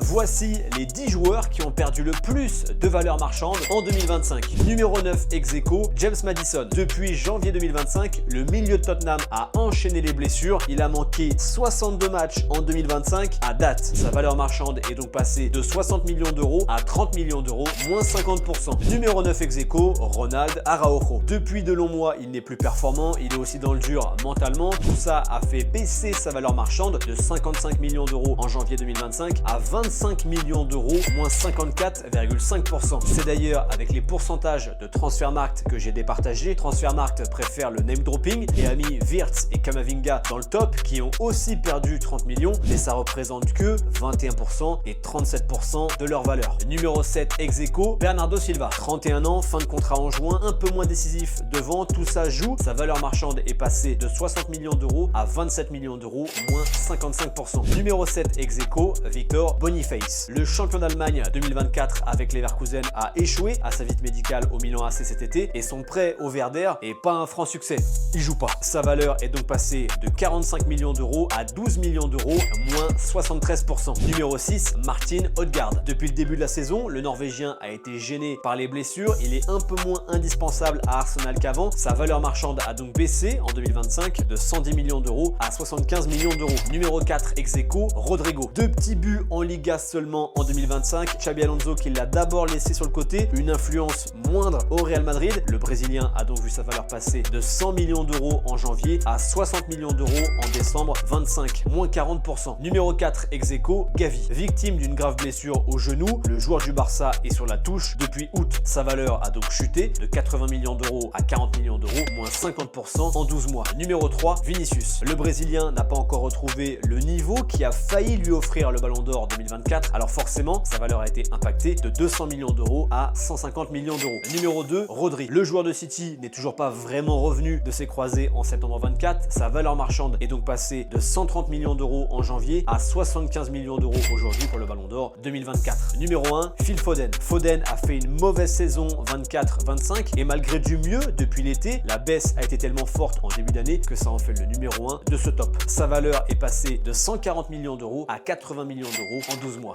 Voici les 10 joueurs qui ont perdu le plus de valeur marchande en 2025. Numéro 9 ex aequo, James Maddison. Depuis janvier 2025, le milieu de Tottenham a enchaîné les blessures. Il a manqué 62 matchs en 2025 à date. Sa valeur marchande est donc passée de 60 millions d'euros à 30 millions d'euros, moins 50%. Numéro 9 ex aequo, Ronald Araujo. Depuis de longs mois, il n'est plus performant, il est aussi dans le dur mentalement. Tout ça a fait baisser sa valeur marchande de 55 millions d'euros en janvier 2025 à 25 millions d'euros, moins 54,5%. C'est d'ailleurs avec les pourcentages de Transfermarkt que j'ai départagé. Transfermarkt préfère le name dropping et a mis Wirtz et Camavinga dans le top qui ont aussi perdu 30 millions, mais ça représente que 21% et 37% de leur valeur. Numéro 7 ex aequo, Bernardo Silva. 31 ans, fin de contrat en juin, un peu moins décisif devant, tout ça joue. Sa valeur marchande est passée de 60 millions d'euros à 27 millions d'euros, moins 55%. Numéro 7 ex aequo, Victor Boniface. Le champion d'Allemagne 2024 avec Leverkusen a échoué à sa visite médicale au Milan AC cet été et son prêt au Werder est pas un franc succès. Il joue pas. Sa valeur est donc passée de 45 millions d'euros à 12 millions d'euros, moins 73%. Numéro 6, Martin Odegaard. Depuis le début de la saison, le Norvégien a été gêné par les blessures. Il est un peu moins indispensable à Arsenal qu'avant. Sa valeur marchande a donc baissé en 2025 de 110 millions d'euros à 75 millions d'euros. Numéro 4 ex aequo, Rodrigo. 2 petits buts en Liga seulement en 2025. Xabi Alonso qui l'a d'abord laissé sur le côté. Une influence moindre au Real Madrid. Le Brésilien a donc vu sa valeur passer de 100 millions d'euros en janvier à 60 millions d'euros en décembre 25, moins 40%. Numéro 4 ex aequo, Gavi. Victime d'une grave blessure au genou, le joueur du Barça est sur la touche depuis août. Sa valeur a donc chuté de 80 millions d'euros à 40 millions d'euros, moins 50% en 12 mois. Numéro 3, Vinicius. Le Brésilien n'a pas encore retrouvé le niveau qui a failli lui offrir le Ballon d'Or 2024, alors forcément, sa valeur a été impactée de 200 millions d'euros à 150 millions d'euros. Numéro 2, Rodri. Le joueur de City n'est toujours pas vraiment revenu de ses croisés en septembre 24. Sa valeur marchande est donc passée de 130 millions d'euros en janvier à 75 millions d'euros aujourd'hui pour le Ballon d'Or 2024. Numéro 1, Phil Foden. Foden a fait une mauvaise saison 24-25 et malgré du mieux depuis l'été, la baisse a été tellement forte en début d'année que ça en fait le numéro 1 de ce top. Sa valeur est passée de 140 millions d'euros à 80 millions d'euros en 12 mois.